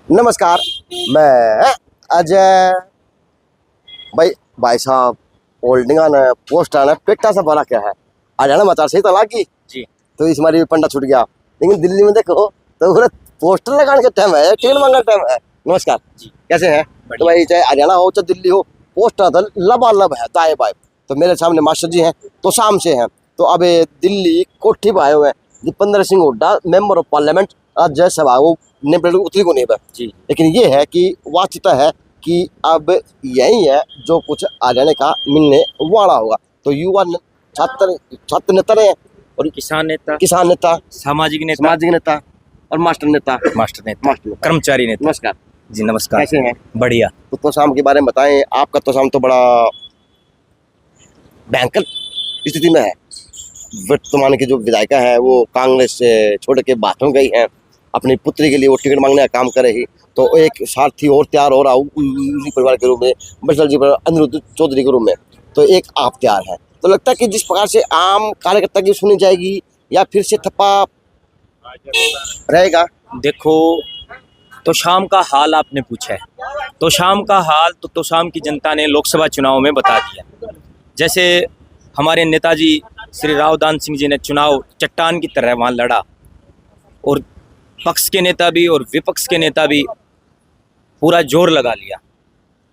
नमस्कार, मैं अजय। भाई साहब होल्डिंग ने पोस्ट आना पेटा सा भरा क्या है हरियाणा मचार सही तला की जी। तो इस हमारी पंडा छूट गया। लेकिन दिल्ली में देखो तो पूरा पोस्टर लगाने का टाइम है, टिकट मांगने का टाइम है। नमस्कार जी, कैसे हैं? तो भाई चाहे हरियाणा हो चाहे दिल्ली हो, पोस्टर तो लबालब है दाएं बाएं। तो मेरे सामने मास्टर जी हैं तो शाम से हैं। तो अब ये दिल्ली कोठी पर आए हुए हैं Deepender Singh Hooda, member of parliament Rajya Sabha, वो उतरी को नहीं है जी। लेकिन ये है कि वास्तविकता है कि अब यही है जो कुछ हरियाणा का मिलने वाला होगा। तो युवा छात्र नेता रहे और किसान नेता, सामाजिक नेता और मास्टर नेता, कर्मचारी नेता। नमस्कार जी नमस्कार। कैसे हैं? बढ़िया। तो शाम के बारे में बताएं। आपका तो शाम तो बड़ा भयंकर स्थिति में है। वर्तमान की जो विधायिका है वो कांग्रेस से छोड़ के भाजपा में गई है। अपनी पुत्री के लिए वो टिकट मांगने का काम कर रही, तो एक सारथी और तैयार हो रहा उसी परिवार के रूप में, बशल जी पर अनिरुद्ध चौधरी के रूप में। तो एक आप तैयार है। तो लगता है कि जिस प्रकार से आम कार्यकर्ता की सुनी जाएगी या फिर से थप्पा रहेगा। देखो, तो शाम का हाल आपने पूछा है, तो शाम का हाल तो शाम की जनता ने लोकसभा चुनाव में बता दिया। जैसे हमारे नेताजी श्री राव दान सिंह जी ने चुनाव चट्टान की तरह वहाँ लड़ा, और पक्ष के नेता भी और विपक्ष के नेता भी पूरा जोर लगा लिया,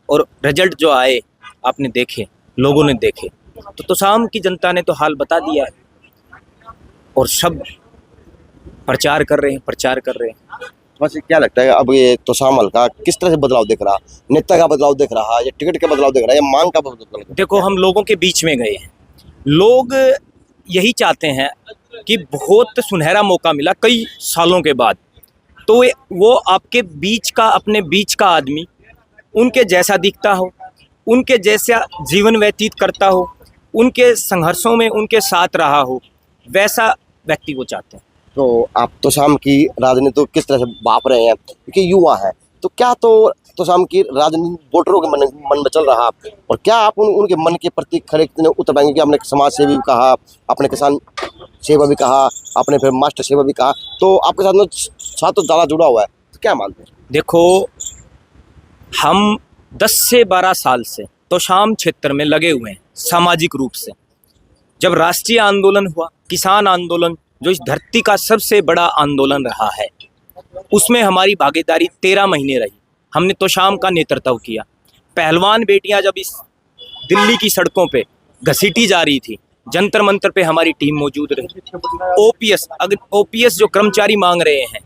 और रिजल्ट जो आए आपने देखे, लोगों ने देखे। तो शाम की जनता ने तो हाल बता दिया है, और सब प्रचार कर रहे हैं। बस क्या लगता है अब ये तो शामल का किस तरह से बदलाव दिख रहा? नेता का बदलाव दिख रहा या टिकट का बदलाव दिख रहा है या मांग का बदलाव? देखो, हम लोगों के बीच में गए हैं। लोग यही चाहते हैं कि बहुत सुनहरा मौका मिला कई सालों के बाद, तो वो आपके बीच का, अपने बीच का आदमी उनके जैसा दिखता हो, उनके जैसा जीवन व्यतीत करता हो, उनके संघर्षों में उनके साथ रहा हो, वैसा व्यक्ति वो चाहते हैं। तो आप तो शाम की राजनीति तो किस तरह से भाप रहे हैं क्योंकि युवा है, तो क्या तो शाम की राजनीति वोटरों के मन में चल रहा, और क्या आप उनके मन के प्रति खड़े उतर पाएंगे कि आपने समाज सेवी भी कहा, आपने किसान सेवा भी कहा, आपने फिर मास्टर सेवा भी कहा, तो आपके साथ तो ज़्यादा जुड़ा हुआ है, तो क्या मानते हैं? देखो, हम 10 से 12 साल से तो शाम क्षेत्र में लगे हुए हैं सामाजिक रूप से। जब राष्ट्रीय आंदोलन हुआ, किसान आंदोलन जो इस धरती का सबसे बड़ा आंदोलन रहा है, उसमें हमारी भागीदारी 13 महीने रही। हमने तो शाम का नेतृत्व किया। पहलवान बेटियां जब इस दिल्ली की सड़कों पे घसीटी जा रही थी, जंतर मंतर पे हमारी टीम मौजूद रही। ओपीएस जो कर्मचारी मांग रहे हैं,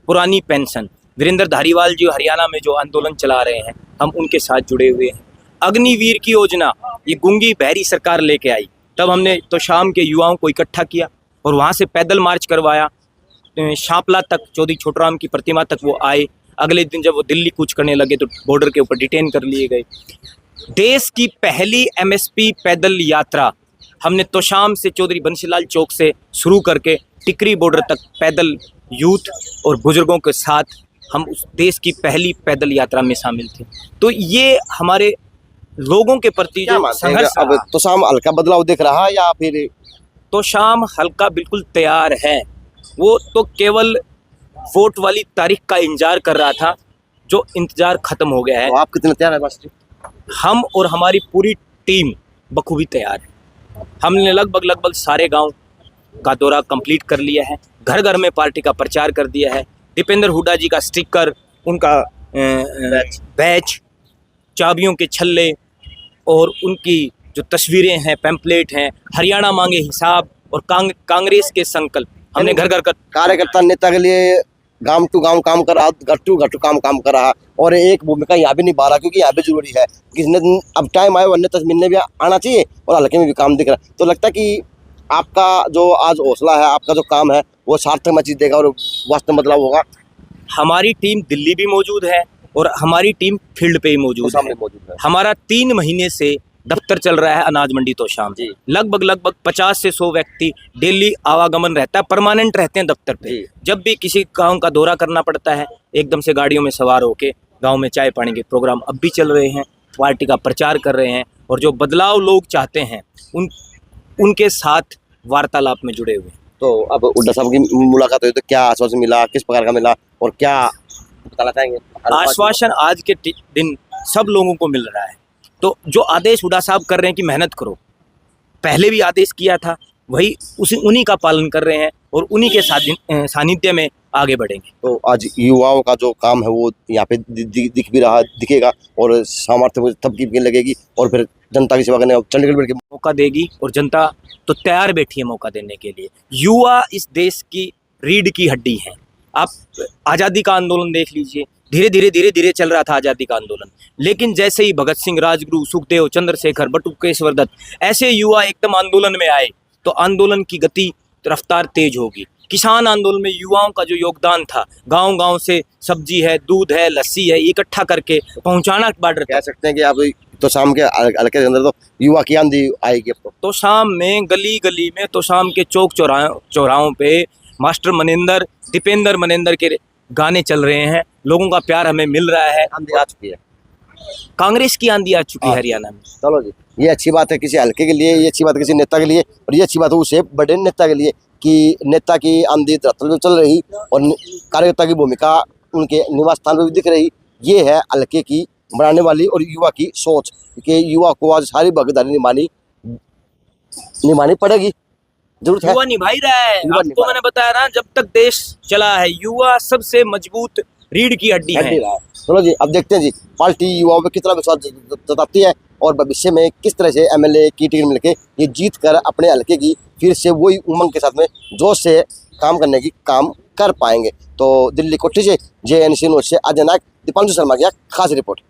पुरानी पेंशन, वीरेंद्र धारीवाल जी हरियाणा में जो आंदोलन चला रहे हैं, हम उनके साथ जुड़े हुए हैं। अग्निवीर की योजना ये गूंगी बहरी सरकार लेके आई, तब हमने तो शाम के युवाओं को इकट्ठा किया और वहाँ से पैदल मार्च करवाया। शापला तक, चौधरी छोटूराम की प्रतिमा तक वो आए। अगले दिन जब वो दिल्ली कूच करने लगे तो बॉर्डर के ऊपर डिटेन कर लिए गए। देश की पहली एमएसपी पैदल यात्रा हमने तो शाम से चौधरी बंसीलाल चौक से शुरू करके टिकरी बॉर्डर तक पैदल यूथ और बुजुर्गों के साथ हम उस देश की पहली पैदल यात्रा में शामिल थे। तो ये हमारे लोगों के प्रति जो संघर्ष, अब तो शाम हल्का बदलाव दिख रहा है या फिर तो शाम हल्का बिल्कुल तैयार है। वो तो केवल वोट वाली तारीख का इंतजार कर रहा था, जो इंतजार खत्म हो गया है। तो आप कितने तैयार है? बस हम और हमारी पूरी टीम बखूबी तैयार है। हमने लगभग सारे गांव का दौरा कंप्लीट कर लिया है, घर घर में पार्टी का प्रचार कर दिया है। दीपेंद्र हुड्डा जी का स्टिकर, उनका बैच, चाबियों के छल्ले और उनकी जो तस्वीरें हैं, पैम्पलेट हैं, हरियाणा मांगे हिसाब और कांग्रेस के संकल्प हमने घर घर कर। कार्यकर्ता नेता के लिए गांव टू गांव काम कर रहा, घर टू काम कर रहा, और एक भूमिका यहाँ भी निभा रहा क्योंकि यहाँ भी जरूरी है। किसने अब टाइम आया वरना तस्वीर में भी आना चाहिए और हल्के में भी काम दिख रहा है। तो लगता है कि आपका जो आज हौसला है, आपका जो काम है, वो सार्थक में चीज देगा और वास्तव में बदलाव होगा। हमारी टीम दिल्ली भी मौजूद है और हमारी टीम फील्ड पे ही मौजूद है। हमारा 3 महीने से दफ्तर चल रहा है अनाज मंडी तो शाम। लगभग 50 से 100 व्यक्ति डेली आवागमन रहता है, परमानेंट रहते हैं दफ्तर पे। जब भी किसी गांव का दौरा करना पड़ता है, एकदम से गाड़ियों में सवार होके गांव में चाय पानी के प्रोग्राम अब भी चल रहे हैं, पार्टी का प्रचार कर रहे हैं, और जो बदलाव लोग चाहते हैं उनके साथ वार्तालाप में जुड़े हुए हैं। तो अब हुड्डा साहब की मुलाकात हुई तो क्या आश्वासन मिला, किस प्रकार का मिला और क्या बताना चाहेंगे? आश्वासन आज के दिन सब लोगों को मिल रहा है। तो जो आदेश हुड्डा साहब कर रहे हैं कि मेहनत करो, पहले भी आदेश किया था, वही उन्हीं का पालन कर रहे हैं और उन्हीं के सानिध्य में आगे बढ़ेंगे। तो आज युवाओं का जो काम है वो यहाँ पे दिख भी रहा, दिखेगा और सामर्थ्य तब की लगेगी और फिर जनता की सेवा करने चंडीगढ़ बैठ के मौका देगी और जनता तो तैयार बैठी है मौका देने के लिए। युवा इस देश की रीढ़ की हड्डी है। आप आज़ादी का आंदोलन देख लीजिए, धीरे धीरे चल रहा था आज़ादी का आंदोलन, लेकिन जैसे ही भगत सिंह, राजगुरु, सुखदेव, चंद्रशेखर, बटुकेश्वर दत्त ऐसे युवा एकदम आंदोलन में आए तो आंदोलन की गति रफ्तार तेज होगी। किसान आंदोलन में युवाओं का जो योगदान था, गांव-गांव से सब्जी है, दूध है, लस्सी है, इकट्ठा करके पहुंचाना बॉर्डर कह सकते हैं कि आप तो शाम के हल्के के अंदर तो युवा की आंधी आएगी। अब तो शाम में गली गली में, तो शाम के चौक चौराहों पे मास्टर मनिंदर, दीपेंद्र मनिंदर के गाने चल रहे हैं। लोगों का प्यार हमें मिल रहा है। आंधी आ चुकी है, कांग्रेस की आंधी आ चुकी है हरियाणा में। चलो जी, ये अच्छी बात है किसी हल्के के लिए, ये अच्छी बात है किसी नेता के लिए, और ये अच्छी बात है उसे बड़े नेता के लिए कि नेता की आंधी धरातल पे चल रही और कार्यकर्ता की भूमिका उनके निवास स्थान पर भी दिख रही। ये है हल्के की बनाने वाली और युवा की सोच कि युवा को आज सारी भागीदारी निभानी पड़ेगी, जरूरत है। युवा निभाई रहा है। युवा आपको मैंने बताया ना, जब तक देश चला है युवा सबसे मजबूत रीढ़ की हड्डी है। चलो जी, अब देखते हैं जी पार्टी युवाओं में कितना विश्वास जताती है और भविष्य में किस तरह से एमएलए की टिकट मिलके ये जीत कर अपने हल्के की फिर से वही उमंग के साथ में जोश से काम करने की काम कर पाएंगे। तो दिल्ली कोठी से JNC न्यूज़ से अजय नायक, दीपांशु शर्मा की खास रिपोर्ट।